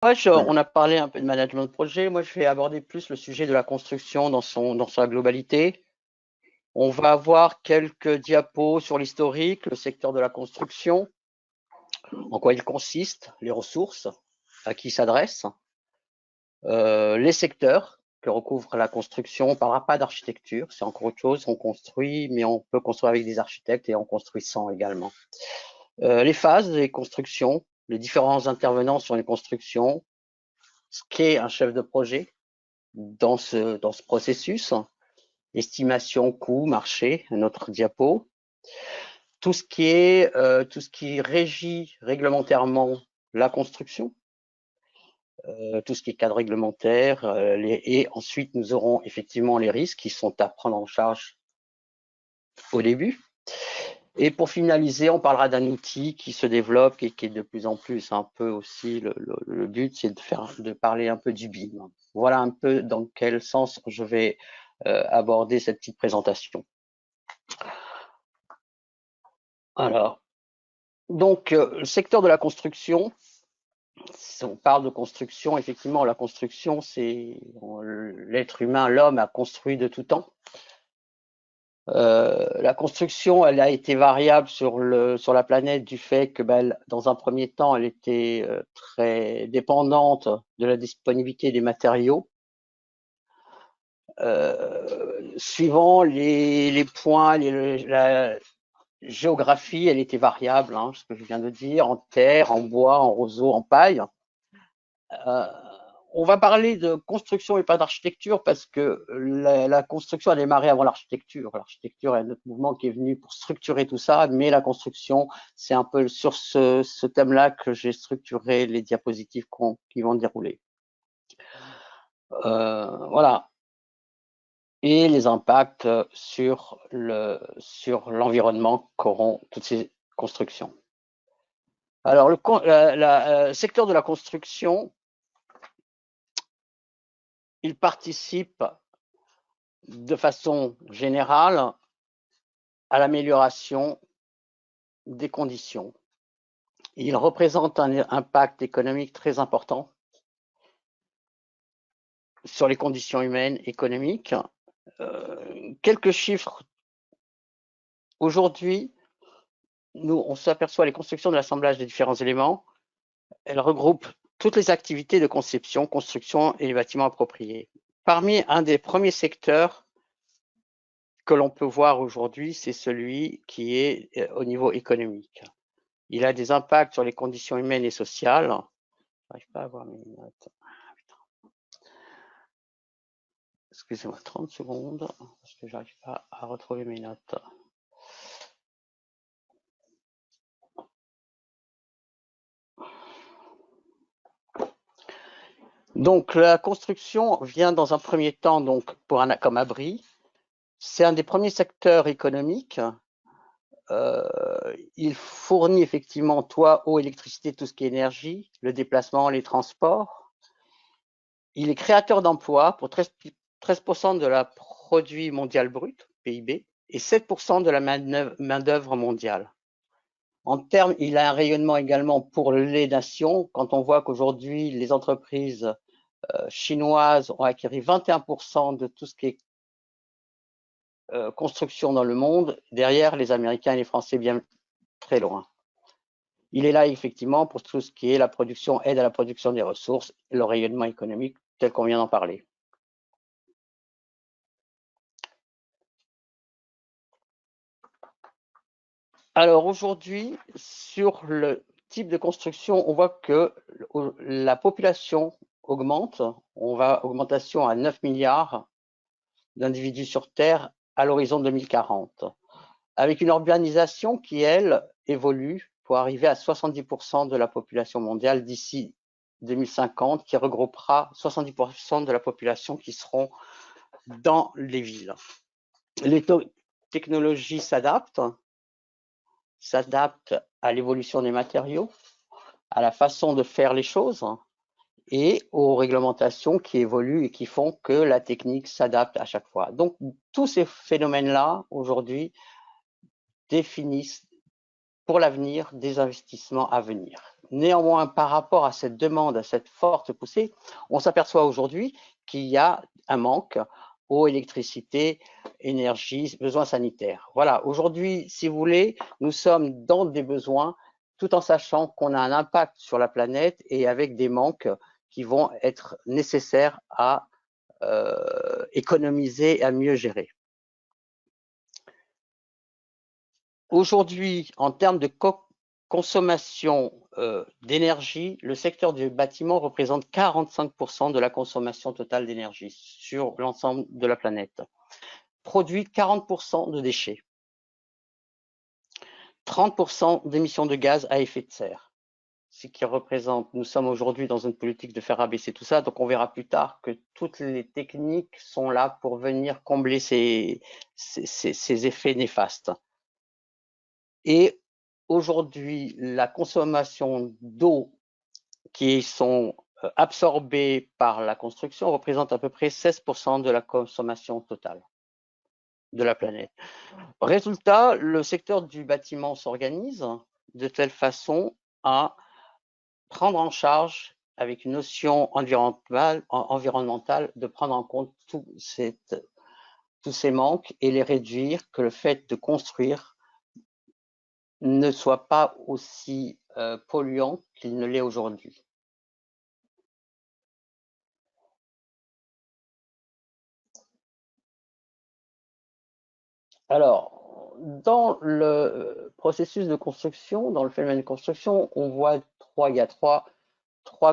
Ouais, Ouais. on a parlé un peu de management de projet. Moi, je vais aborder plus le sujet de la construction dans sa globalité. On va avoir quelques diapos sur l'historique, le secteur de la construction, en quoi il consiste, les ressources, à qui il s'adresse, les secteurs que recouvre la construction. On ne parlera pas d'architecture, c'est encore autre chose. On construit, mais on peut construire avec des architectes et en construisant également. Les phases des constructions, les différents intervenants sur les constructions, ce qu'est un chef de projet dans ce processus, estimation coût, marché, un autre diapo, tout ce qui régit réglementairement la construction, tout ce qui est cadre réglementaire, et ensuite nous aurons effectivement les risques qui sont à prendre en charge au début. Et pour finaliser, on parlera d'un outil qui se développe et qui est de plus en plus un peu aussi le but, c'est de parler un peu du BIM. Voilà un peu dans quel sens je vais aborder cette petite présentation. Alors, donc, le secteur de la construction, si on parle de construction, effectivement, la construction, c'est l'être humain, l'homme a construit de tout temps. La construction, elle a été variable sur la planète du fait que, ben, dans un premier temps, elle était très dépendante de la disponibilité des matériaux. Suivant les points, la géographie, elle était variable, hein, ce que je viens de dire, en terre, en bois, en roseau, en paille. Euh, on va parler de construction et pas d'architecture parce que la construction a démarré avant l'architecture. L'architecture est notre mouvement qui est venu pour structurer tout ça, mais la construction, c'est un peu sur ce thème-là que j'ai structuré les diapositives qui vont dérouler. Voilà. Et les impacts sur l'environnement qu'auront toutes ces constructions. Alors, le secteur de la construction, il participe de façon générale à l'amélioration des conditions. Il représente un impact économique très important sur les conditions humaines, économiques. Quelques chiffres. Aujourd'hui, on s'aperçoit les constructions de l'assemblage des différents éléments. Elles regroupent toutes les activités de conception, construction et les bâtiments appropriés. Parmi un des premiers secteurs que l'on peut voir aujourd'hui, c'est celui qui est au niveau économique. Il a des impacts sur les conditions humaines et sociales. Je n'arrive pas à voir mes notes. Excusez-moi 30 secondes, parce que j'arrive pas à retrouver mes notes. Donc la construction vient dans un premier temps donc comme abri. C'est un des premiers secteurs économiques. Il fournit effectivement toit, eau, électricité, tout ce qui est énergie, le déplacement, les transports. Il est créateur d'emplois pour 13% de la produit mondial brut, PIB, et 7% de la main-d'œuvre mondiale. En termes, il a un rayonnement également pour les nations. Quand on voit qu'aujourd'hui, les entreprises chinoises ont acquis 21% de tout ce qui est construction dans le monde, derrière les Américains et les Français bien très loin. Il est là effectivement pour tout ce qui est la production, aide à la production des ressources, le rayonnement économique tel qu'on vient d'en parler. Alors aujourd'hui, sur le type de construction, on voit que la population augmente. On va augmentation à 9 milliards d'individus sur Terre à l'horizon 2040, avec une urbanisation qui, elle, évolue pour arriver à 70% de la population mondiale d'ici 2050, qui regroupera 70% de la population qui seront dans les villes. Les technologies s'adaptent à l'évolution des matériaux, à la façon de faire les choses et aux réglementations qui évoluent et qui font que la technique s'adapte à chaque fois. Donc, tous ces phénomènes-là, aujourd'hui, définissent pour l'avenir des investissements à venir. néanmoins, par rapport à cette demande, à cette forte poussée, on s'aperçoit aujourd'hui qu'il y a un manque eau, électricité, énergie, besoins sanitaires. Voilà, aujourd'hui, si vous voulez, nous sommes dans des besoins tout en sachant qu'on a un impact sur la planète et avec des manques qui vont être nécessaires à économiser et à mieux gérer. Aujourd'hui, en termes de consommation d'énergie, le secteur du bâtiment représente 45% de la consommation totale d'énergie sur l'ensemble de la planète. Produit 40% de déchets, 30% d'émissions de gaz à effet de serre, ce qui représente, nous sommes aujourd'hui dans une politique de faire abaisser tout ça, donc on verra plus tard que toutes les techniques sont là pour venir combler ces effets néfastes. Et aujourd'hui, la consommation d'eau qui sont absorbées par la construction représente à peu près 16% de la consommation totale de la planète. Résultat, le secteur du bâtiment s'organise de telle façon à prendre en charge, avec une notion environnementale, de prendre en compte tous ces manques et les réduire, que le fait de construire ne soit pas aussi polluant qu'il ne l'est aujourd'hui. Alors, dans le processus de construction, dans le phénomène de construction, on voit il y a trois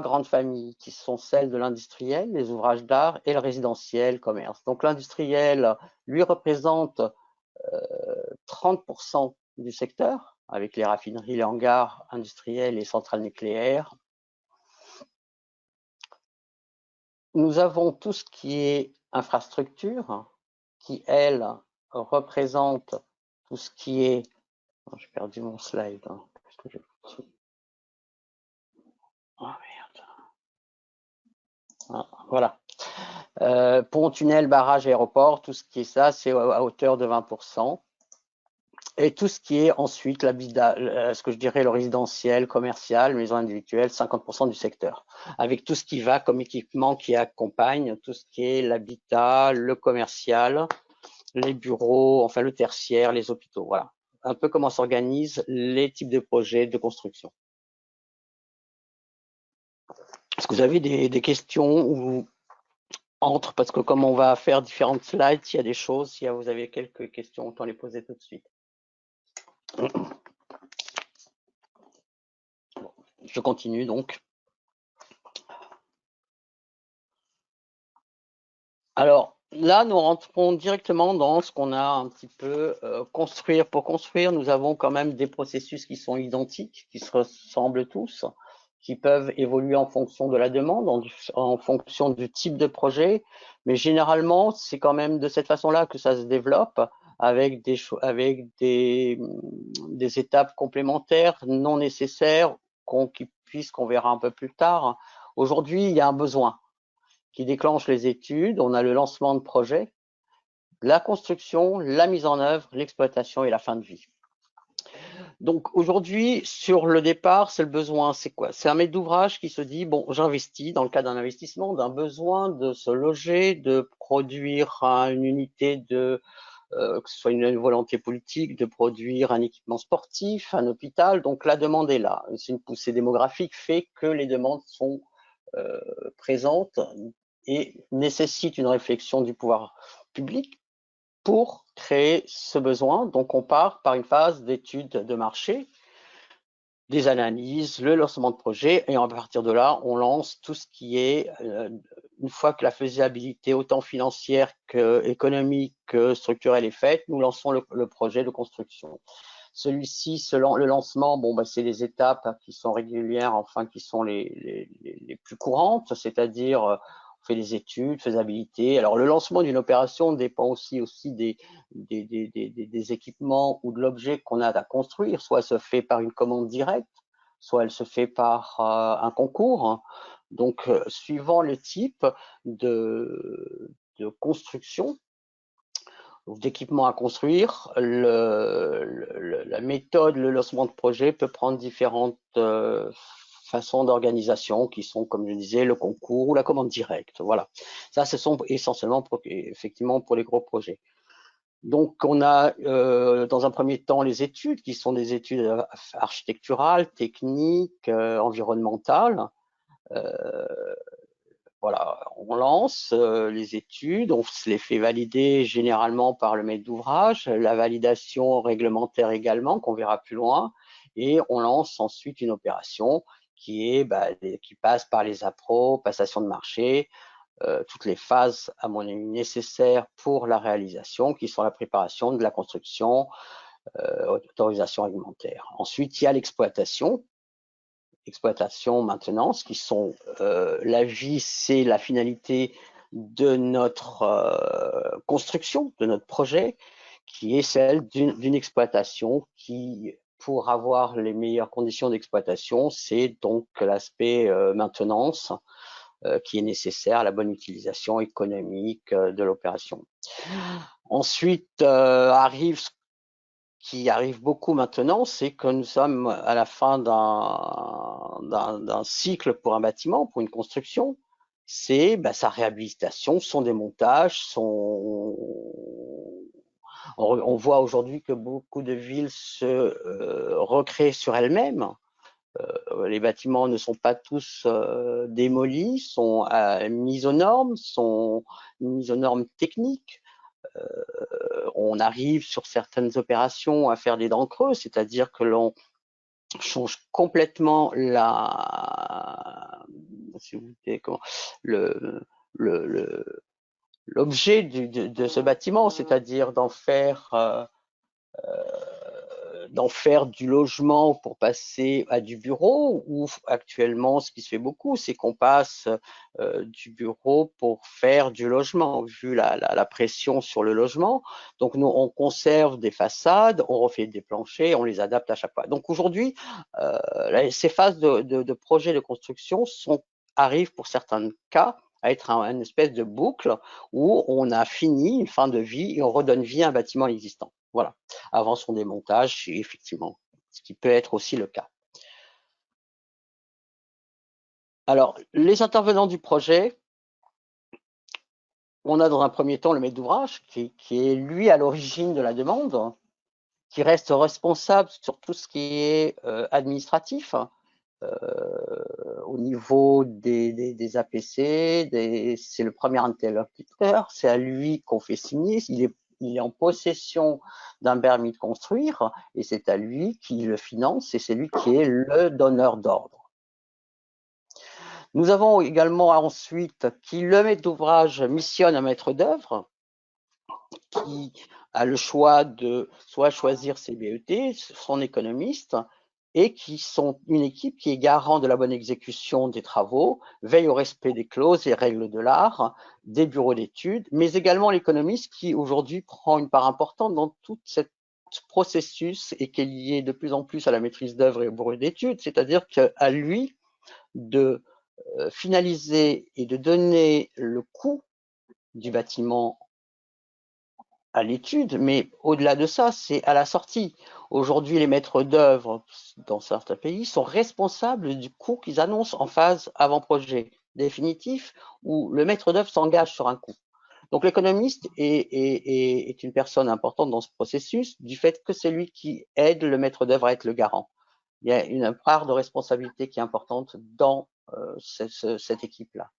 grandes familles qui sont celles de l'industriel, les ouvrages d'art et le résidentiel, commerce. Donc l'industriel, lui, représente 30% du secteur, avec les raffineries, les hangars industriels, les centrales nucléaires. Nous avons tout ce qui est infrastructure, qui, elle, représente tout ce qui est... Oh, j'ai perdu mon slide. Hein. Oh, merde. Ah, voilà. Pont, tunnel, barrage, aéroport, tout ce qui est ça, c'est à hauteur de 20%. Et tout ce qui est ensuite ce que je dirais le résidentiel, commercial, maison individuelle, 50% du secteur. Avec tout ce qui va comme équipement qui accompagne, tout ce qui est l'habitat, le commercial, les bureaux, enfin le tertiaire, les hôpitaux. Voilà. Un peu comment s'organisent les types de projets de construction. Est-ce que vous avez des questions ou parce que comme on va faire différentes slides, s'il y a des choses, si vous avez quelques questions, autant les poser tout de suite. Bon, je continue donc. Alors là, nous rentrons directement dans ce qu'on a un petit peu construire. Pour construire, nous avons quand même des processus qui sont identiques, qui se ressemblent tous, qui peuvent évoluer en fonction de la demande, en fonction du type de projet. Mais généralement, c'est quand même de cette façon-là que ça se développe, avec des étapes complémentaires non nécessaires qu'on verra un peu plus tard. Aujourd'hui, il y a un besoin qui déclenche les études. On a le lancement de projet, la construction, la mise en œuvre, l'exploitation et la fin de vie. Donc aujourd'hui, sur le départ, c'est le besoin, c'est quoi? C'est un maître d'ouvrage qui se dit, bon, j'investis dans le cadre d'un investissement, d'un besoin de se loger, de produire une unité que ce soit une volonté politique, de produire un équipement sportif, un hôpital. Donc la demande est là. C'est une poussée démographique fait que les demandes sont présentes et nécessitent une réflexion du pouvoir public pour créer ce besoin. Donc on part par une phase d'étude de marché, des analyses, le lancement de projet, et à partir de là, on lance tout ce qui est, une fois que la faisabilité autant financière que économique que structurelle est faite, nous lançons le projet de construction. Celui-ci, le lancement, bon, c'est les étapes qui sont régulières, enfin qui sont les plus courantes, c'est-à-dire on fait des études, faisabilité. Alors le lancement d'une opération dépend aussi des équipements ou de l'objet qu'on a à construire. Soit elle se fait par une commande directe, soit elle se fait par un concours. Donc suivant le type de construction, d'équipement à construire, la méthode, le lancement de projet peut prendre différentes façons d'organisation qui sont, comme je disais, le concours ou la commande directe. Voilà. Ça, ce sont essentiellement effectivement pour les gros projets. Donc, on a dans un premier temps les études qui sont des études architecturales, techniques, environnementales. Voilà, on lance les études, on se les fait valider généralement par le maître d'ouvrage, la validation réglementaire également, qu'on verra plus loin, et on lance ensuite une opération qui passe par les appros, passation de marché, toutes les phases, à mon avis, nécessaires pour la réalisation, qui sont la préparation de la construction, autorisation réglementaire. Ensuite, il y a l'exploitation, maintenance, qui sont la vie, c'est la finalité de notre construction, de notre projet, qui est celle d'une exploitation qui, pour avoir les meilleures conditions d'exploitation, c'est donc l'aspect maintenance qui est nécessaire à la bonne utilisation économique de l'opération. Ensuite arrive ce qui arrive beaucoup maintenant, c'est que nous sommes à la fin d'un cycle pour un bâtiment, pour une construction. C'est sa réhabilitation, son démontage, on voit aujourd'hui que beaucoup de villes se recréent sur elles-mêmes. Les bâtiments ne sont pas tous démolis, sont mis aux normes, sont mis aux normes techniques. On arrive sur certaines opérations à faire des dents creuses, c'est-à-dire que l'on change complètement l'objet de ce bâtiment, c'est-à-dire d'en faire du logement pour passer à du bureau, ou actuellement ce qui se fait beaucoup, c'est qu'on passe du bureau pour faire du logement, vu la pression sur le logement. Donc nous, on conserve des façades, on refait des planchers, on les adapte à chaque fois. Donc aujourd'hui, ces phases de projet de construction arrivent pour certains cas à être une espèce de boucle où on a fini une fin de vie et on redonne vie à un bâtiment existant. Voilà, avant son démontage, effectivement, ce qui peut être aussi le cas. Alors, les intervenants du projet, on a dans un premier temps le maître d'ouvrage, qui est lui à l'origine de la demande, qui reste responsable sur tout ce qui est administratif, au niveau des APC, c'est le premier interlocuteur, c'est à lui qu'on fait signer, il est en possession d'un permis de construire et c'est à lui qui le finance et c'est lui qui est le donneur d'ordre. Nous avons également ensuite qui le maître d'ouvrage missionne un maître d'œuvre qui a le choix de soit choisir ses BET, son économiste, et qui sont une équipe qui est garant de la bonne exécution des travaux, veille au respect des clauses et règles de l'art, des bureaux d'études, mais également l'économiste qui aujourd'hui prend une part importante dans tout ce processus et qui est lié de plus en plus à la maîtrise d'œuvre et au bureau d'études, c'est-à-dire qu'à lui de finaliser et de donner le coût du bâtiment à l'étude, mais au-delà de ça, c'est à la sortie. Aujourd'hui, les maîtres d'œuvre dans certains pays sont responsables du coût qu'ils annoncent en phase avant-projet définitif, où le maître d'œuvre s'engage sur un coût. Donc l'économiste est une personne importante dans ce processus, du fait que c'est lui qui aide le maître d'œuvre à être le garant. Il y a une part de responsabilité qui est importante dans cette équipe-là.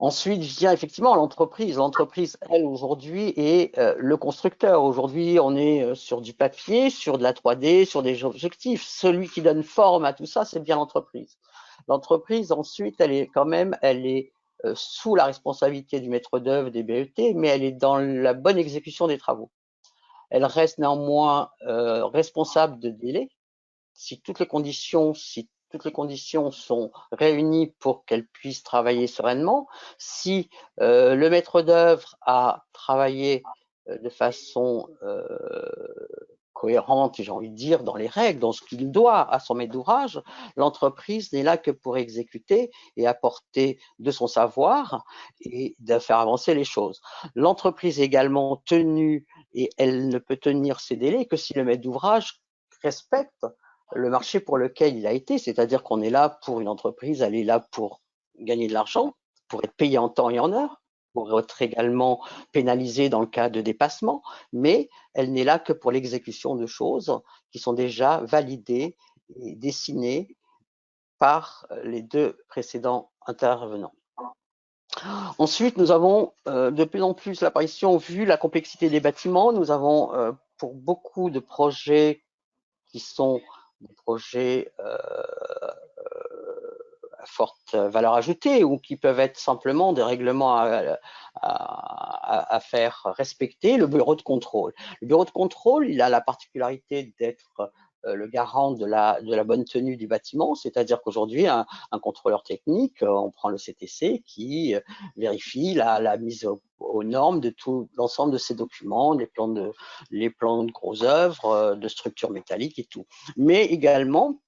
Ensuite vient effectivement l'entreprise. L'entreprise, elle, aujourd'hui, est le constructeur. Aujourd'hui, on est sur du papier, sur de la 3D, sur des objectifs. Celui qui donne forme à tout ça, c'est bien l'entreprise. L'entreprise, ensuite, elle est sous la responsabilité du maître d'œuvre, des BET, mais elle est dans la bonne exécution des travaux. Elle reste néanmoins responsable de délai. Si toutes les conditions sont réunies pour qu'elle puisse travailler sereinement, si le maître d'œuvre a travaillé de façon cohérente, j'ai envie de dire, dans les règles, dans ce qu'il doit à son maître d'ouvrage, l'entreprise n'est là que pour exécuter et apporter de son savoir et de faire avancer les choses. L'entreprise est également tenue et elle ne peut tenir ses délais que si le maître d'ouvrage respecte le marché pour lequel il a été, c'est-à-dire qu'on est là pour une entreprise, elle est là pour gagner de l'argent, pour être payée en temps et en heure, pour être également pénalisée dans le cas de dépassement, mais elle n'est là que pour l'exécution de choses qui sont déjà validées et dessinées par les deux précédents intervenants. Ensuite, nous avons de plus en plus l'apparition, vu la complexité des bâtiments, nous avons pour beaucoup de projets qui sont des projets à forte valeur ajoutée ou qui peuvent être simplement des règlements à faire respecter, le bureau de contrôle. Le bureau de contrôle, il a la particularité d'être le garant de la bonne tenue du bâtiment, c'est-à-dire qu'aujourd'hui, un contrôleur technique, on prend le CTC, qui vérifie la mise aux normes de tout l'ensemble de ces documents, les plans de gros œuvres, de structures métalliques et tout. Mais également,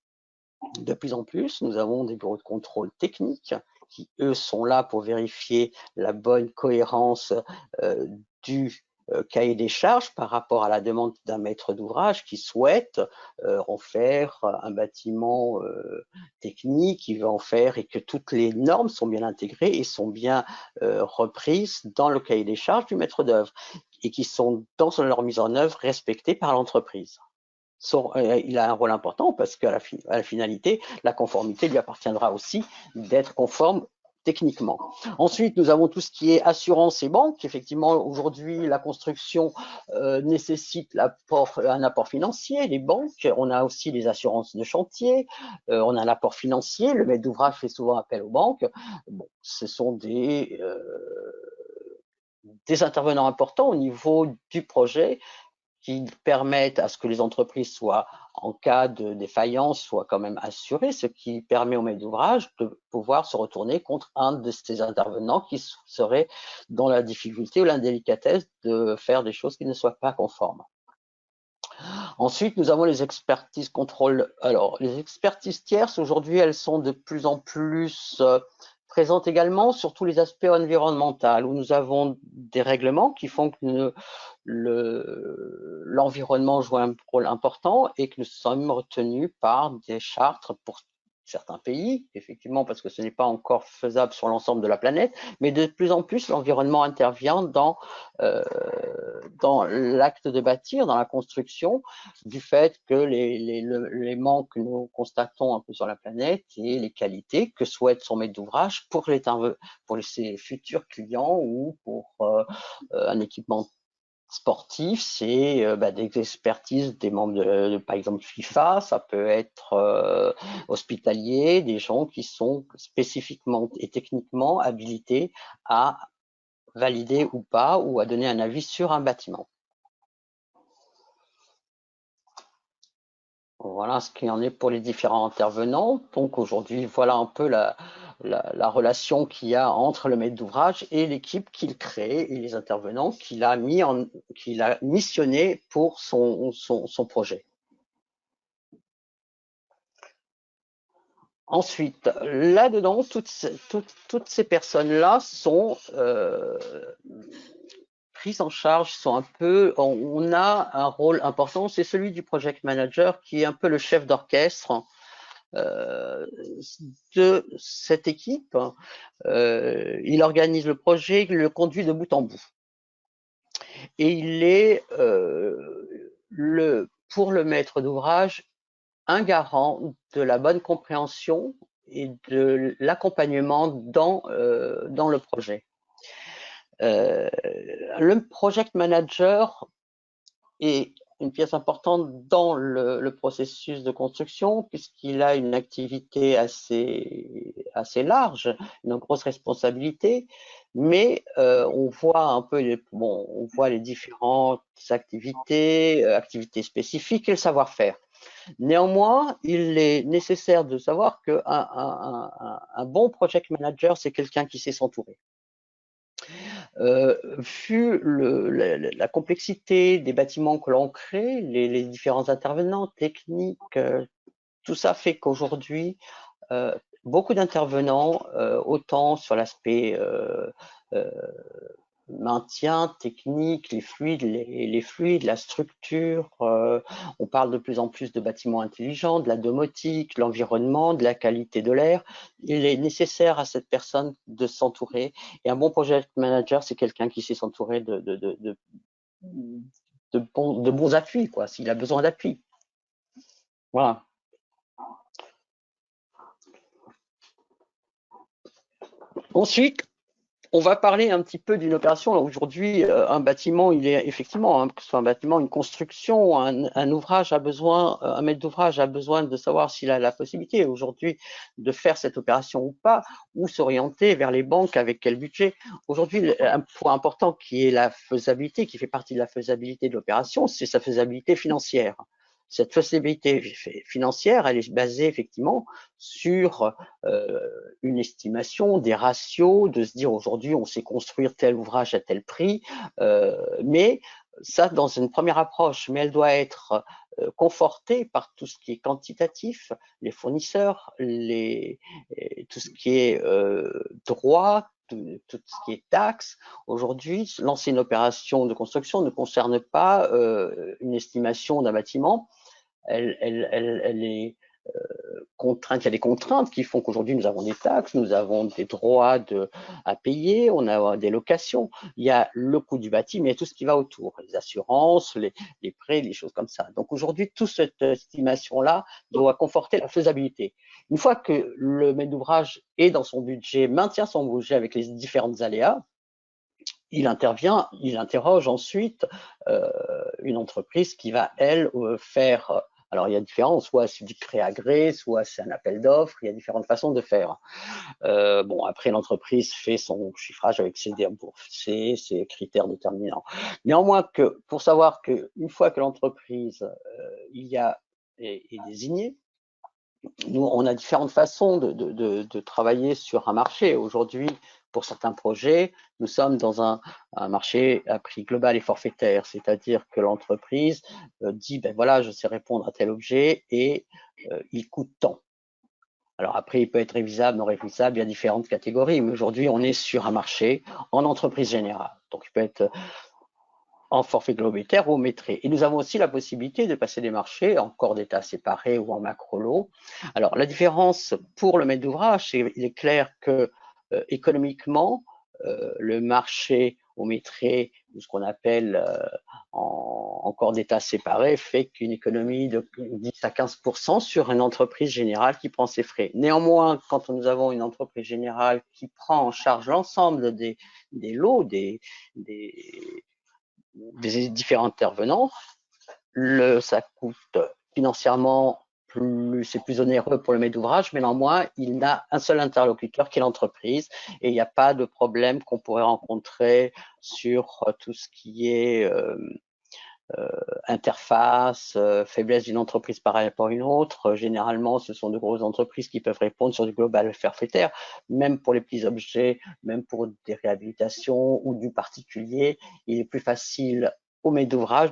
de plus en plus, nous avons des bureaux de contrôle technique qui, eux, sont là pour vérifier la bonne cohérence du cahier des charges par rapport à la demande d'un maître d'ouvrage qui souhaite en faire un bâtiment technique, qui veut en faire et que toutes les normes sont bien intégrées et sont bien reprises dans le cahier des charges du maître d'œuvre et qui sont dans leur mise en œuvre respectées par l'entreprise. Il a un rôle important parce qu'à la finalité, la conformité lui appartiendra aussi d'être conforme techniquement. Ensuite, nous avons tout ce qui est assurance et banque. Effectivement, aujourd'hui, la construction nécessite un apport financier, les banques. On a aussi les assurances de chantier. On a l'apport financier. Le maître d'ouvrage fait souvent appel aux banques. Bon, ce sont des intervenants importants au niveau du projet qui permettent à ce que les entreprises soient, en cas de défaillance, soient quand même assurées, ce qui permet au maître d'ouvrage de pouvoir se retourner contre un de ces intervenants qui serait dans la difficulté ou l'indélicatesse de faire des choses qui ne soient pas conformes. Ensuite, nous avons les expertises contrôle. Alors, les expertises tierces, aujourd'hui, elles sont de plus en plus présentes également sur tous les aspects environnementaux, où nous avons des règlements qui font que l'environnement joue un rôle important et que nous sommes retenus par des chartes pour certains pays, effectivement, parce que ce n'est pas encore faisable sur l'ensemble de la planète, mais de plus en plus, l'environnement intervient dans l'acte de bâtir, dans la construction, du fait que les manques que nous constatons un peu sur la planète et les qualités que souhaite son maître d'ouvrage pour ses futurs clients ou pour un équipement sportif, c'est des expertises des membres de, par exemple, FIFA, ça peut être hospitalier, des gens qui sont spécifiquement et techniquement habilités à valider ou pas, ou à donner un avis sur un bâtiment. Voilà ce qu'il en est pour les différents intervenants. Donc aujourd'hui, voilà un peu la relation qu'il y a entre le maître d'ouvrage et l'équipe qu'il crée et les intervenants qu'il a missionné pour son projet. Ensuite, là-dedans, toutes ces personnes-là sont prises en charge, on a un rôle important, c'est celui du project manager qui est un peu le chef d'orchestre de cette équipe. Il organise le projet, il le conduit de bout en bout. Et il est pour le maître d'ouvrage un garant de la bonne compréhension et de l'accompagnement dans le projet. Le project manager est une pièce importante dans le processus de construction puisqu'il a une activité assez large, une grosse responsabilité, mais on voit un peu on voit les différentes activités spécifiques et le savoir-faire. Néanmoins, il est nécessaire de savoir qu'un bon project manager, c'est quelqu'un qui sait s'entourer. Vu la complexité des bâtiments que l'on crée, les différents intervenants techniques, tout ça fait qu'aujourd'hui, beaucoup d'intervenants, autant sur l'aspect maintien technique, les fluides, la structure. On parle de plus en plus de bâtiments intelligents, de la domotique, l'environnement, de la qualité de l'air. Il est nécessaire à cette personne de s'entourer. Et un bon project manager, c'est quelqu'un qui sait s'entourer de bons appuis, quoi, s'il a besoin d'appui. Voilà. Ensuite, on va parler un petit peu d'une opération. Aujourd'hui, un bâtiment, il est effectivement, que ce soit un bâtiment, une construction, un ouvrage a besoin, un maître d'ouvrage a besoin de savoir s'il a la possibilité aujourd'hui de faire cette opération ou pas, ou s'orienter vers les banques avec quel budget. Aujourd'hui, un point important qui est la faisabilité, qui fait partie de la faisabilité de l'opération, c'est sa faisabilité financière. Cette faisabilité financière, elle est basée effectivement sur une estimation, des ratios, de se dire aujourd'hui on sait construire tel ouvrage à tel prix, mais ça dans une première approche, mais elle doit être confortée par tout ce qui est quantitatif, les fournisseurs, tout ce qui est droit, tout ce qui est taxes. Aujourd'hui, lancer une opération de construction ne concerne pas une estimation d'un bâtiment. Elle est contraintes, il y a des contraintes qui font qu'aujourd'hui nous avons des taxes, nous avons des droits à payer, on a des locations, il y a le coût du bâti, mais il y a tout ce qui va autour, les assurances, les prêts, les choses comme ça. Donc aujourd'hui, toute cette estimation-là doit conforter la faisabilité. Une fois que le maître d'ouvrage est dans son budget, maintient son budget avec les différentes aléas, il intervient, il interroge ensuite une entreprise qui va, elle, faire. Alors, il y a différents, soit c'est du prêt à gré, soit c'est un appel d'offres, il y a différentes façons de faire. Bon, après, l'entreprise fait son chiffrage avec ses déboursés, ses critères déterminants. Néanmoins, pour savoir qu'une fois que l'entreprise est désignée, nous, on a différentes façons de travailler sur un marché. Aujourd'hui, pour certains projets, nous sommes dans un marché à prix global et forfaitaire, c'est-à-dire que l'entreprise dit, ben voilà, je sais répondre à tel objet et il coûte tant. Alors après, il peut être révisable, non révisable, il y a différentes catégories, mais aujourd'hui, on est sur un marché en entreprise générale. Donc, il peut être en forfait globataire ou au maîtrise. Et nous avons aussi la possibilité de passer des marchés en corps d'état séparé ou en macro-lot. Alors, la différence pour le maître d'ouvrage, il est clair que économiquement, le marché au maîtrise, ou ce qu'on appelle en corps d'état séparé, fait qu'une économie de 10 à 15% sur une entreprise générale qui prend ses frais. Néanmoins, quand nous avons une entreprise générale qui prend en charge l'ensemble des lots, des différents intervenants, ça coûte financièrement c'est plus onéreux pour le maître d'ouvrage, mais néanmoins, il n'a un seul interlocuteur qui est l'entreprise et il n'y a pas de problème qu'on pourrait rencontrer sur tout ce qui est interface, faiblesse d'une entreprise par rapport à une autre. Généralement, ce sont de grosses entreprises qui peuvent répondre sur du global forfaitaire, même pour les petits objets, même pour des réhabilitations ou du particulier. Il est plus facile au maître d'ouvrage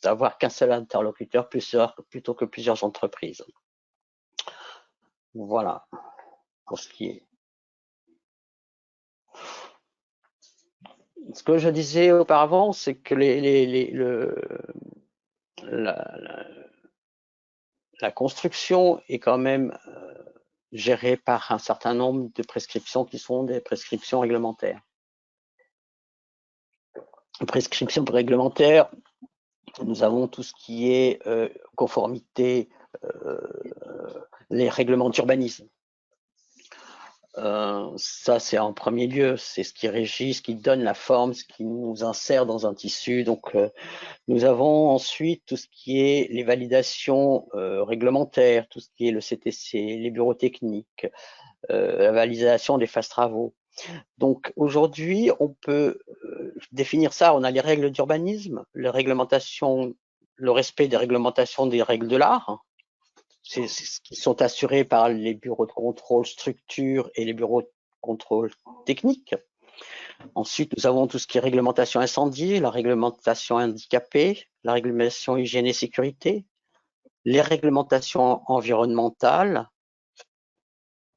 d'avoir qu'un seul interlocuteur plutôt que plusieurs entreprises. Voilà pour ce qui est. Ce que je disais auparavant, c'est que la construction est quand même gérée par un certain nombre de prescriptions qui sont des prescriptions réglementaires. Prescriptions réglementaires, nous avons tout ce qui est conformité, les règlements d'urbanisme. Ça, c'est en premier lieu, c'est ce qui régit, ce qui donne la forme, ce qui nous insère dans un tissu. Donc, nous avons ensuite tout ce qui est les validations réglementaires, tout ce qui est le CTC, les bureaux techniques, la validation des phases travaux. Donc aujourd'hui, on peut définir ça. On a les règles d'urbanisme, les réglementations, le respect des réglementations des règles de l'art, c'est ce qui sont assurés par les bureaux de contrôle structure et les bureaux de contrôle technique. Ensuite, nous avons tout ce qui est réglementation incendie, la réglementation handicapée, la réglementation hygiène et sécurité, les réglementations environnementales,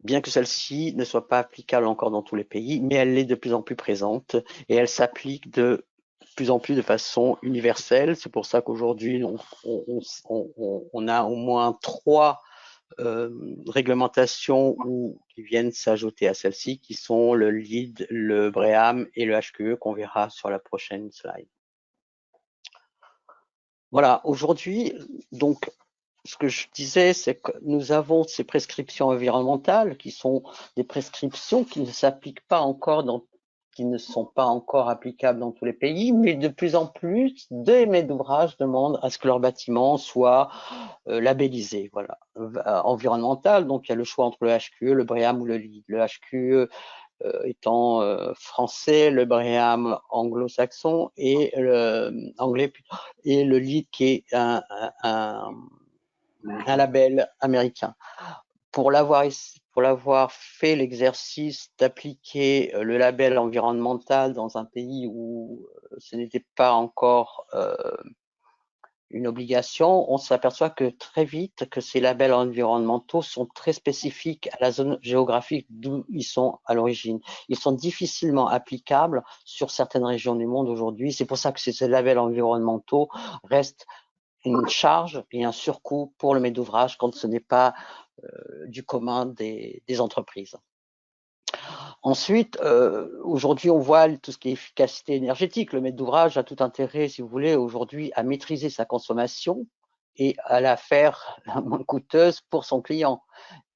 bien que celle-ci ne soit pas applicable encore dans tous les pays, mais elle est de plus en plus présente et elle s'applique de plus en plus de façon universelle. C'est pour ça qu'aujourd'hui, on a au moins 3 réglementations qui viennent s'ajouter à celle-ci, qui sont le LEED, le BREEAM et le HQE qu'on verra sur la prochaine slide. Voilà, aujourd'hui, donc, ce que je disais, c'est que nous avons ces prescriptions environnementales qui sont des prescriptions qui ne s'appliquent pas encore qui ne sont pas encore applicables dans tous les pays, mais de plus en plus des maîtres d'ouvrage demandent à ce que leur bâtiment soit labellisé, voilà, environnemental. Donc il y a le choix entre le HQE, le BREEAM ou le LEED. Le HQE étant français, le BREEAM anglo-saxon et anglais plutôt, et le LEED qui est un label américain. Pour l'avoir fait l'exercice d'appliquer le label environnemental dans un pays où ce n'était pas encore une obligation, on s'aperçoit que très vite que ces labels environnementaux sont très spécifiques à la zone géographique d'où ils sont à l'origine. Ils sont difficilement applicables sur certaines régions du monde aujourd'hui. C'est pour ça que ces labels environnementaux restent une charge et un surcoût pour le maître d'ouvrage quand ce n'est pas du commun des entreprises. Ensuite, aujourd'hui, on voit tout ce qui est efficacité énergétique. Le maître d'ouvrage a tout intérêt, si vous voulez, aujourd'hui, à maîtriser sa consommation et à la faire la moins coûteuse pour son client.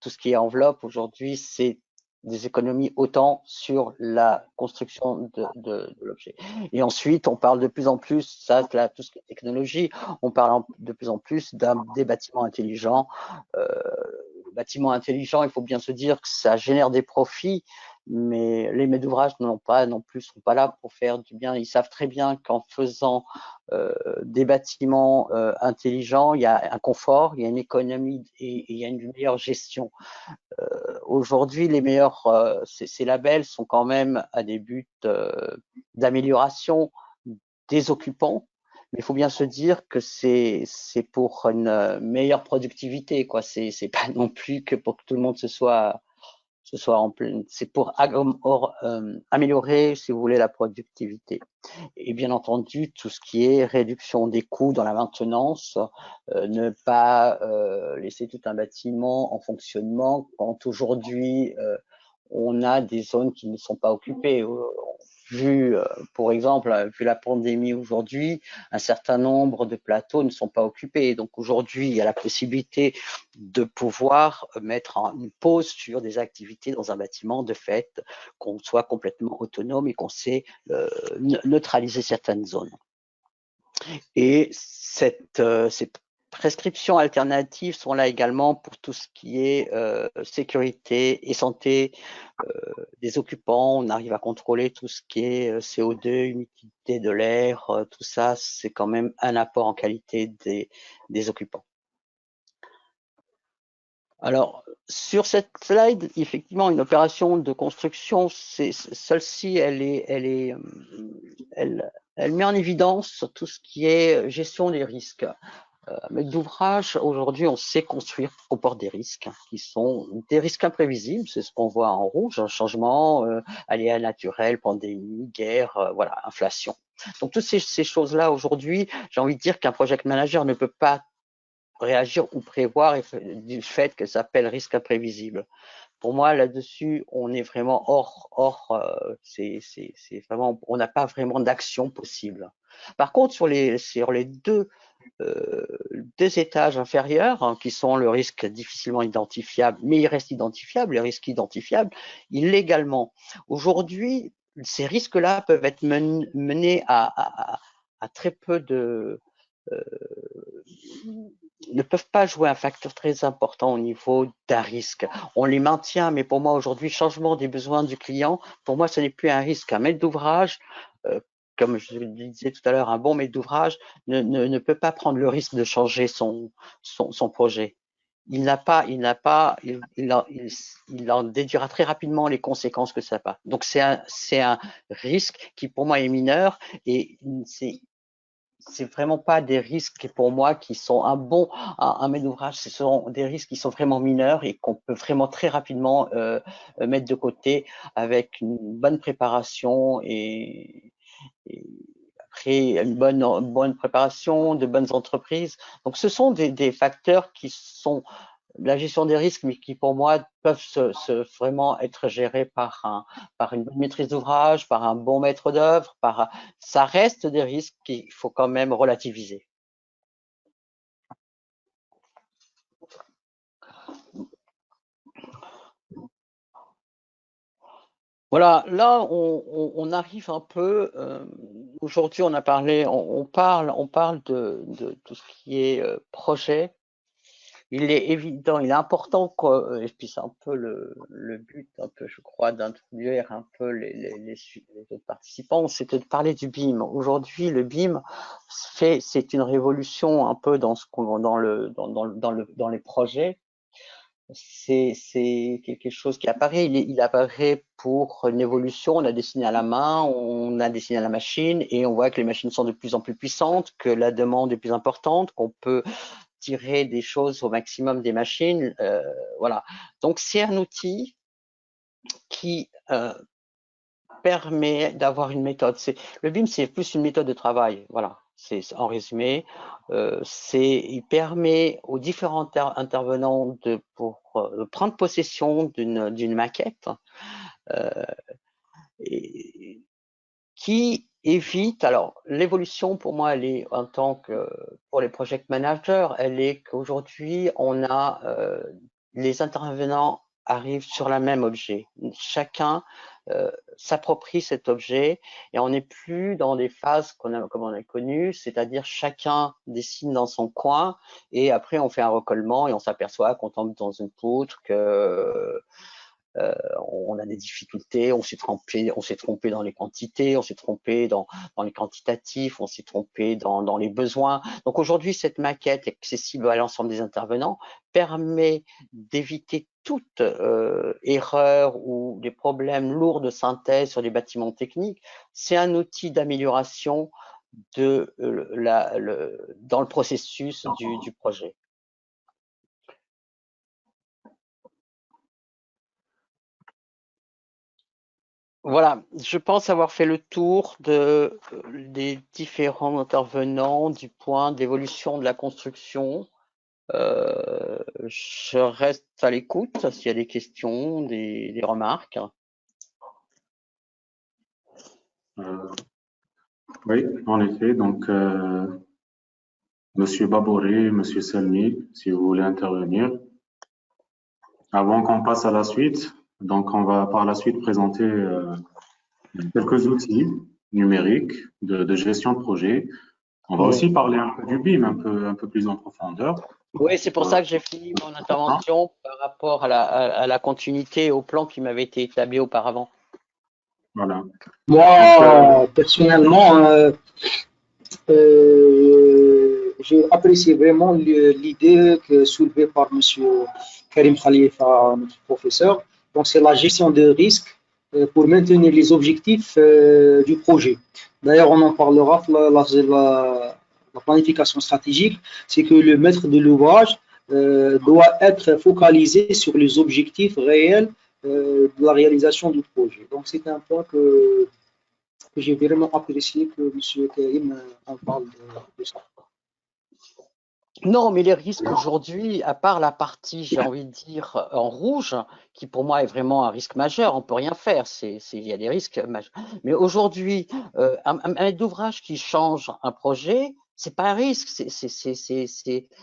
Tout ce qui est enveloppe aujourd'hui, c'est des économies autant sur la construction de l'objet. Et ensuite, on parle de plus en plus, ça, là, tout ce qui est technologie, on parle de plus en plus des bâtiments intelligents. Bâtiments intelligents, il faut bien se dire que ça génère des profits, mais les maîtres d'ouvrage n'ont pas non plus, sont pas là pour faire du bien. Ils savent très bien qu'en faisant des bâtiments intelligents, il y a un confort, il y a une économie et il y a une meilleure gestion. Aujourd'hui, les meilleurs, ces labels sont quand même à des buts d'amélioration des occupants, mais il faut bien se dire que c'est pour une meilleure productivité, quoi. C'est pas non plus que pour que tout le monde se soit en pleine. C'est pour améliorer, si vous voulez, la productivité. Et bien entendu, tout ce qui est réduction des coûts dans la maintenance, ne pas laisser tout un bâtiment en fonctionnement quand aujourd'hui on a des zones qui ne sont pas occupées. Vu, pour exemple, vu la pandémie aujourd'hui, un certain nombre de plateaux ne sont pas occupés. Donc aujourd'hui, il y a la possibilité de pouvoir mettre une pause sur des activités dans un bâtiment de fait, qu'on soit complètement autonome et qu'on sait neutraliser certaines zones. Et ces prescriptions alternatives sont là également pour tout ce qui est sécurité et santé des occupants. On arrive à contrôler tout ce qui est CO2, humidité de l'air, tout ça, c'est quand même un apport en qualité des occupants. Alors, sur cette slide, effectivement, une opération de construction, celle-ci, elle met en évidence tout ce qui est gestion des risques. Maître d'ouvrage, aujourd'hui, on sait construire, comporte des risques qui sont des risques imprévisibles. C'est ce qu'on voit en rouge, un changement, aléas naturels, pandémie, guerre, voilà, inflation. Donc, toutes ces choses-là, aujourd'hui, j'ai envie de dire qu'un project manager ne peut pas réagir ou prévoir du fait que ça s'appelle risque imprévisible. Pour moi, là-dessus, on est vraiment c'est vraiment, on n'a pas vraiment d'action possible. Par contre, sur les deux étages inférieurs, hein, qui sont le risque difficilement identifiable, mais il reste identifiable, les risques identifiables, illégalement. Aujourd'hui, ces risques-là peuvent être menés à très peu de ne peuvent pas jouer un facteur très important au niveau d'un risque. On les maintient, mais pour moi aujourd'hui, changement des besoins du client, pour moi ce n'est plus un risque. Un maître d'ouvrage, comme je le disais tout à l'heure, un bon maître d'ouvrage ne peut pas prendre le risque de changer son projet. Il en déduira très rapidement les conséquences que ça a. Donc c'est un risque qui pour moi est mineur et c'est vraiment pas des risques pour moi qui sont un maître d'ouvrage. Ce sont des risques qui sont vraiment mineurs et qu'on peut vraiment très rapidement mettre de côté avec une bonne préparation et après une bonne préparation, de bonnes entreprises. Donc, ce sont des facteurs qui sont la gestion des risques, mais qui pour moi peuvent vraiment être gérés par une bonne maîtrise d'ouvrage, par un bon maître d'œuvre, ça reste des risques qu'il faut quand même relativiser. Voilà, là on arrive un peu. Aujourd'hui, on parle de tout ce qui est projet. Il est évident, il est important et puis c'est un peu le but, un peu, je crois, d'introduire un peu les autres participants, c'était de parler du BIM. Aujourd'hui, le BIM c'est une révolution un peu dans dans les projets. C'est quelque chose qui apparaît. Il apparaît pour une évolution. On a dessiné à la main, on a dessiné à la machine, et on voit que les machines sont de plus en plus puissantes, que la demande est plus importante, qu'on peut tirer des choses au maximum des machines. Voilà. Donc, c'est un outil qui permet d'avoir une méthode. Le BIM, c'est plus une méthode de travail. Voilà. C'est en résumé. Il permet aux différents intervenants de prendre possession d'une maquette et qui évite. Alors, l'évolution pour moi, elle est en tant que pour les project managers, elle est qu'aujourd'hui on a les intervenants arrivent sur la même objet. Chacun s'approprie cet objet et on n'est plus dans des phases comme on a connues, c'est-à-dire chacun dessine dans son coin et après on fait un recollement et on s'aperçoit qu'on tombe dans une poutre, que on a des difficultés, on s'est trompé dans les quantités, on s'est trompé dans les quantitatifs, on s'est trompé dans les besoins. Donc aujourd'hui, cette maquette accessible à l'ensemble des intervenants permet d'éviter toute erreur ou des problèmes lourds de synthèse sur les bâtiments techniques. C'est un outil d'amélioration dans le processus du projet. Voilà, je pense avoir fait le tour des différents intervenants du point d'évolution de la construction. Je reste à l'écoute s'il y a des questions, des remarques. Oui, en effet. Donc, Monsieur Babouré, Monsieur Selmi, si vous voulez intervenir. Avant qu'on passe à la suite, donc on va par la suite présenter quelques outils numériques de gestion de projet. On va aussi parler un peu du BIM, un peu plus en profondeur. Oui, c'est pour ça que j'ai fini mon intervention par rapport à la continuité et au plan qui m'avait été établi auparavant. Voilà. Moi, personnellement, j'ai apprécié vraiment l'idée soulevée par Monsieur Karim Khalifa, notre professeur. Donc, c'est la gestion de risques pour maintenir les objectifs du projet. D'ailleurs, on en parlera, la planification stratégique, c'est que le maître de l'ouvrage doit être focalisé sur les objectifs réels de la réalisation du projet. Donc, c'est un point que j'ai vraiment apprécié que M. Karim en parle de ça. Non, mais les risques aujourd'hui, à part la partie, j'ai envie de dire, en rouge, qui pour moi est vraiment un risque majeur, on peut rien faire, il y a des risques majeurs. Mais aujourd'hui, un maître d'ouvrage qui change un projet, c'est pas un risque,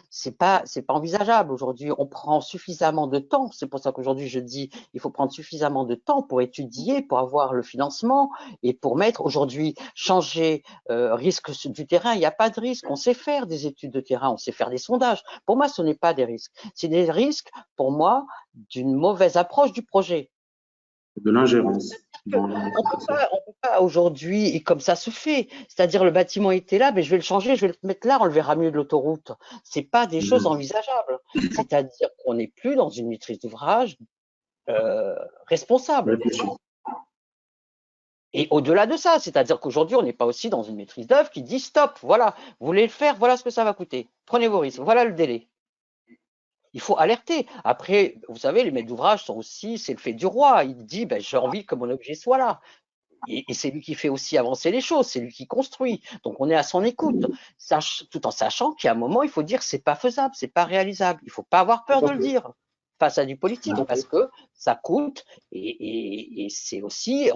c'est pas envisageable. Aujourd'hui, on prend suffisamment de temps. C'est pour ça qu'aujourd'hui je dis, il faut prendre suffisamment de temps pour étudier, pour avoir le financement et pour mettre aujourd'hui changer risque du terrain. Il n'y a pas de risque. On sait faire des études de terrain, on sait faire des sondages. Pour moi, ce n'est pas des risques. C'est des risques, pour moi, d'une mauvaise approche du projet. De l'ingérence. On peut pas aujourd'hui, et comme ça se fait, c'est-à-dire le bâtiment était là, mais je vais le changer, je vais le mettre là, on le verra mieux de l'autoroute. C'est pas des choses envisageables. C'est-à-dire qu'on n'est plus dans une maîtrise d'ouvrage responsable. Et au-delà de ça, c'est-à-dire qu'aujourd'hui, on n'est pas aussi dans une maîtrise d'œuvre qui dit stop, voilà, vous voulez le faire, voilà ce que ça va coûter. Prenez vos risques, voilà le délai. Il faut alerter. Après, vous savez, les maîtres d'ouvrage sont aussi, c'est le fait du roi. Il dit, ben, j'ai envie que mon objet soit là. Et c'est lui qui fait aussi avancer les choses, c'est lui qui construit. Donc on est à son écoute, tout en sachant qu'il y a un moment, il faut dire c'est pas faisable, c'est pas réalisable. Il faut pas avoir peur de le dire face à du politique parce que ça coûte et c'est aussi,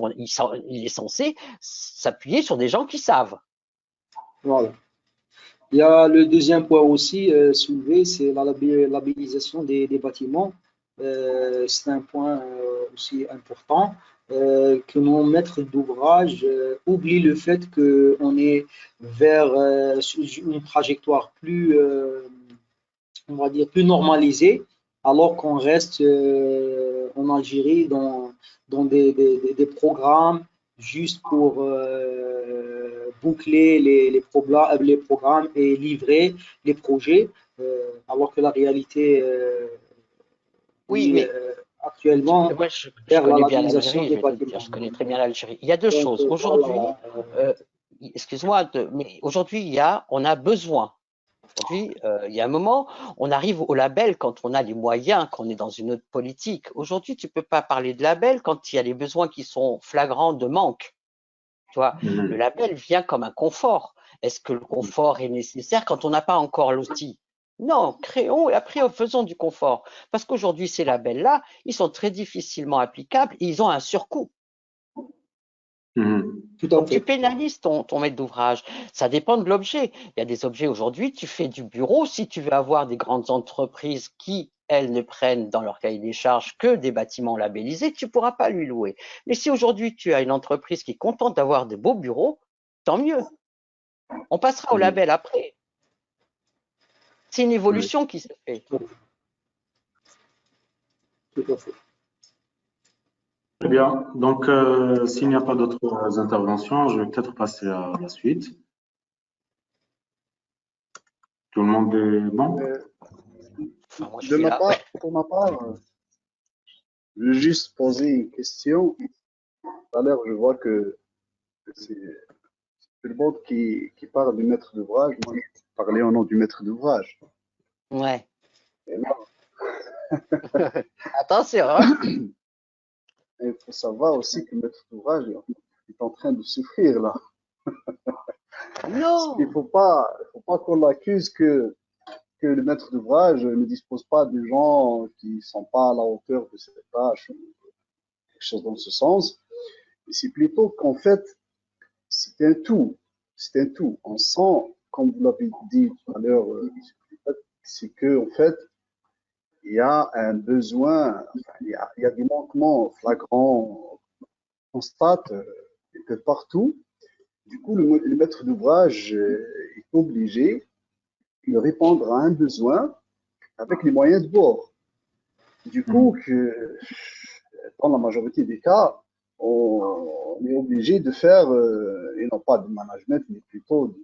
il est censé s'appuyer sur des gens qui savent. Voilà. Il y a le deuxième point aussi soulevé, c'est la labellisation des bâtiments. C'est un point aussi important que nos maîtres d'ouvrage oublient le fait qu'on est vers une trajectoire plus, on va dire, plus normalisée, alors qu'on reste en Algérie dans des programmes juste pour boucler les programmes et livrer les projets, alors que la réalité Oui, mais actuellement moi, je vers la connais bien labellisation l'Algérie, des je vais te dire, bâtiments. je connais très bien l'Algérie. Il y a deux Donc, choses. Aujourd'hui, voilà. excuse-moi, mais aujourd'hui, on a besoin. Aujourd'hui, il y a un moment, on arrive au label quand on a les moyens, qu'on est dans une autre politique. Aujourd'hui, tu peux pas parler de label quand il y a les besoins qui sont flagrants de manque. Tu vois, le label vient comme un confort. Est-ce que le confort est nécessaire quand on n'a pas encore l'outil? Non, créons et après faisons du confort. Parce qu'aujourd'hui, ces labels-là, ils sont très difficilement applicables et ils ont un surcoût. Tout à Donc, fait. tu pénalises ton maître d'ouvrage. Ça dépend de l'objet. Il y a des objets aujourd'hui, tu fais du bureau. Si tu veux avoir des grandes entreprises qui, elles, ne prennent dans leur cahier des charges que des bâtiments labellisés, tu ne pourras pas lui louer. Mais si aujourd'hui, tu as une entreprise qui est contente d'avoir de beaux bureaux, tant mieux. On passera au label après. C'est une évolution qui se fait. Tout à fait. Très bien. Donc, s'il n'y a pas d'autres interventions, je vais peut-être passer à la suite. Tout le monde est bon? Enfin, moi, je suis là. Pour ma part, je veux juste poser une question. Tout à l'heure, je vois que c'est tout le monde qui parle du maître d'ouvrage. Moi, je parlais au nom du maître d'ouvrage. Ouais. Et là, Attention, hein. il faut savoir aussi que le maître d'ouvrage est en train de souffrir là. Non. Il ne faut pas qu'on l'accuse que le maître d'ouvrage ne dispose pas de gens qui ne sont pas à la hauteur de cette tâche, quelque chose dans ce sens. Et c'est plutôt qu'en fait, c'est un tout. C'est un tout. On sent, comme vous l'avez dit tout à l'heure, c'est que en fait, il y a un besoin, enfin, il y a des manquements flagrants, on constate un peu partout. Du coup, le maître d'ouvrage est obligé de répondre à un besoin avec les moyens de bord. Du coup, dans la majorité des cas, on est obligé de faire, et non pas de management, mais plutôt du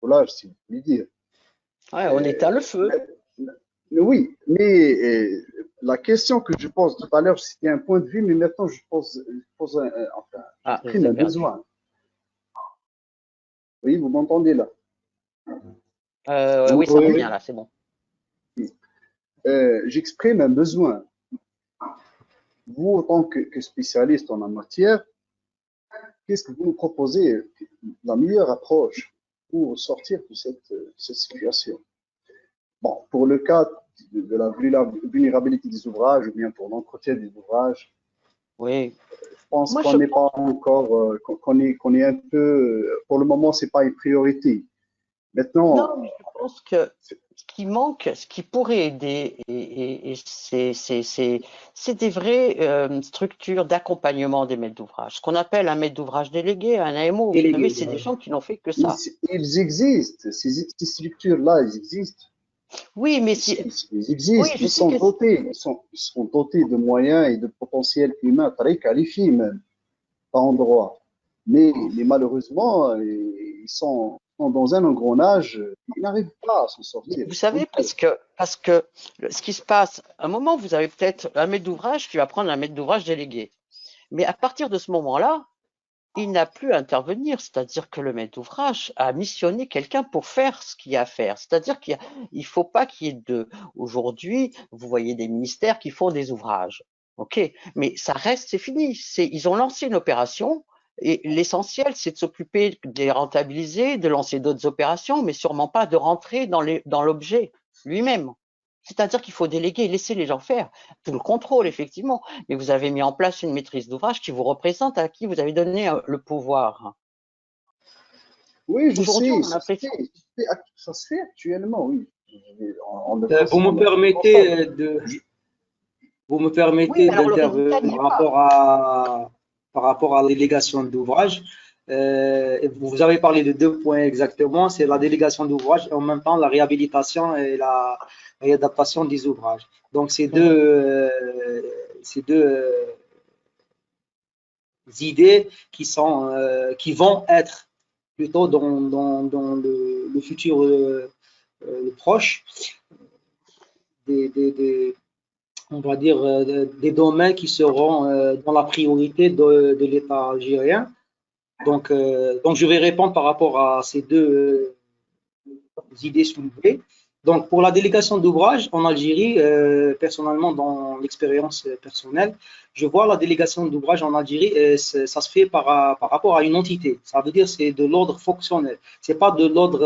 collage, si vous voulez dire. Ouais, on éteint le feu. Oui, mais la question que je pose tout à l'heure, c'était un point de vue, mais maintenant je pose j'exprime un besoin. Oui, vous m'entendez là? Oui, ça va bien là, c'est bon. J'exprime un besoin. Vous, en tant que spécialiste en la matière, qu'est-ce que vous nous proposez la meilleure approche pour sortir de cette situation? Bon, pour le cas de la vulnérabilité des ouvrages ou bien pour l'entretien des ouvrages, oui. Je pense qu'on n'est pas encore, qu'on est un peu, pour le moment, c'est pas une priorité. Maintenant, non, mais je pense que ce qui manque, ce qui pourrait aider, et c'est des vraies structures d'accompagnement des maîtres d'ouvrage. Ce qu'on appelle un maître d'ouvrage délégué, un AMO. Vous savez, c'est des gens qui n'ont fait que ça. Ils existent, ces structures-là, ils existent. Oui, mais ils existent, oui, ils sont dotés, ils sont dotés de moyens et de potentiel humain très qualifiés même, par endroit. Mais malheureusement, ils sont dans un engrenage, ils n'arrivent pas à s'en sortir. Vous savez, parce que ce qui se passe, à un moment, vous avez peut-être un maître d'ouvrage qui va prendre un maître d'ouvrage délégué. Mais à partir de ce moment-là, il n'a plus à intervenir, c'est-à-dire que le maître d'ouvrage a missionné quelqu'un pour faire ce qu'il y a à faire. C'est-à-dire qu'il ne faut pas qu'il y ait de… Aujourd'hui, vous voyez des ministères qui font des ouvrages, ok, mais ça reste, c'est fini. Ils ont lancé une opération et l'essentiel, c'est de s'occuper de les rentabiliser, de lancer d'autres opérations, mais sûrement pas de rentrer dans l'objet lui-même. C'est-à-dire qu'il faut déléguer, laisser les gens faire, tout le contrôle, effectivement. Mais vous avez mis en place une maîtrise d'ouvrage qui vous représente, à qui vous avez donné le pouvoir. Oui, je Aujourd'hui, sais, on a l'impression… ça se fait actuellement, oui. Vous me permettez de, vous me Oui, permettez mais alors le résultat d'intervenir n'y est pas. par rapport à la délégation d'ouvrage. Vous avez parlé de 2 points exactement, c'est la délégation d'ouvrage et en même temps la réhabilitation et la réadaptation des ouvrages. Donc ces deux idées qui vont être plutôt dans le futur proche des on va dire, des domaines qui seront dans la priorité de l'État algérien. Donc, je vais répondre par rapport à ces deux idées soulevées. Donc, pour la délégation d'ouvrage en Algérie, personnellement, dans l'expérience personnelle, je vois la délégation d'ouvrage en Algérie, ça se fait par rapport à une entité. Ça veut dire c'est de l'ordre fonctionnel. C'est pas de l'ordre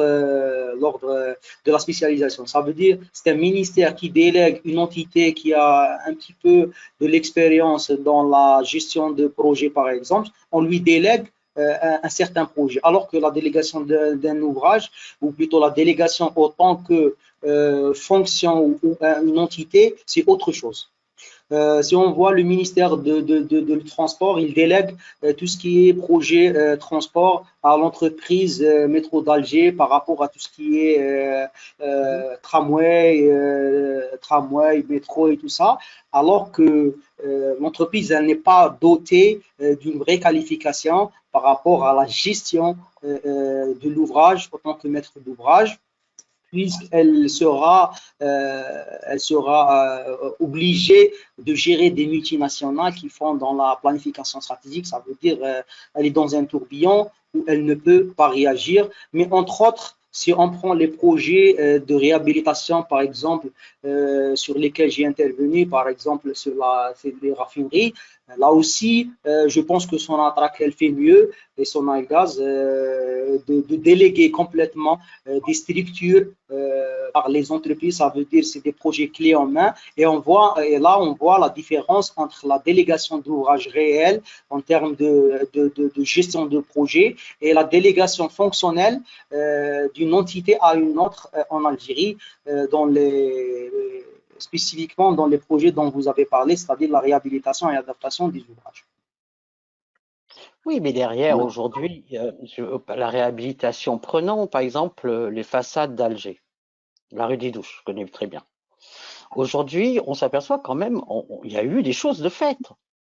de la spécialisation. Ça veut dire c'est un ministère qui délègue une entité qui a un petit peu de l'expérience dans la gestion de projets, par exemple. On lui délègue un certain projet, alors que la délégation d'un ouvrage, ou plutôt la délégation autant que fonction ou une entité, c'est autre chose. Si on voit le ministère de transport, il délègue tout ce qui est projet transport à l'entreprise métro d'Alger par rapport à tout ce qui est tramway, métro et tout ça, alors que l'entreprise n'est pas dotée d'une vraie qualification par rapport à la gestion de l'ouvrage en tant que maître d'ouvrage, puisqu'elle sera, obligée de gérer des multinationales qui font dans la planification stratégique. Ça veut dire elle est dans un tourbillon où elle ne peut pas réagir. Mais entre autres, si on prend les projets de réhabilitation, par exemple, sur lesquels j'ai intervenu, par exemple sur les raffineries, là aussi, je pense que Sonatrach, elle fait mieux, et Sonagaz, de déléguer complètement des structures par les entreprises. Ça veut dire c'est des projets clés en main, et là on voit la différence entre la délégation d'ouvrage réelle en termes de gestion de projet et la délégation fonctionnelle d'une entité à une autre en Algérie, spécifiquement dans les projets dont vous avez parlé, c'est-à-dire la réhabilitation et adaptation des ouvrages. Oui, mais derrière, aujourd'hui, la réhabilitation, prenons par exemple les façades d'Alger, la rue des Douches, je connais très bien. Aujourd'hui, on s'aperçoit quand même, il y a eu des choses de faites.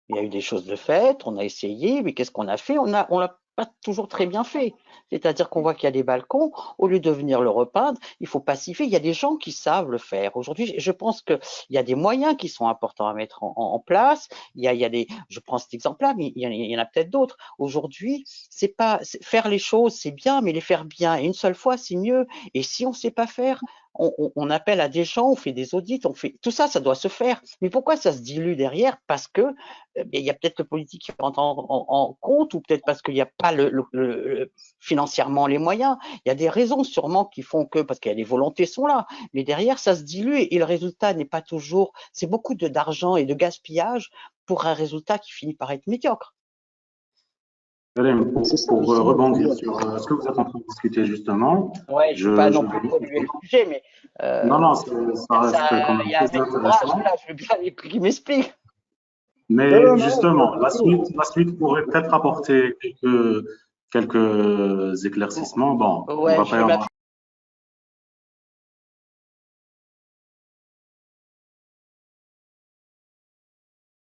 Il y a eu des choses de faites, on a essayé, mais qu'est-ce qu'on a fait? On l'a pas toujours très bien fait. C'est-à-dire qu'on voit qu'il y a des balcons, au lieu de venir le repeindre, il faut pacifier. Il y a des gens qui savent le faire. Aujourd'hui, je pense qu'il y a des moyens qui sont importants à mettre en place. Je prends cet exemple-là, mais il y en a peut-être d'autres. Aujourd'hui, faire les choses, c'est bien, mais les faire bien et une seule fois, c'est mieux. Et si on ne sait pas faire, on appelle à des gens, on fait des audits, tout ça, ça doit se faire. Mais pourquoi ça se dilue derrière? Parce que il y a peut-être le politique qui rentre en compte, ou peut-être parce qu'il n'y a pas financièrement les moyens. Il y a des raisons sûrement qui font que, parce que les volontés sont là, mais derrière ça se dilue et le résultat n'est pas toujours. C'est beaucoup d'argent et de gaspillage pour un résultat qui finit par être médiocre. Pour rebondir sur ce que vous êtes en train de discuter justement, ouais, je ne veux pas non plus polluer le sujet, mais non, ça reste quand même très intéressant. Là, je veux bien qu'il m'explique. Mais justement, la suite pourrait peut-être apporter quelques éclaircissements. Bon, ouais, on va pas y avoir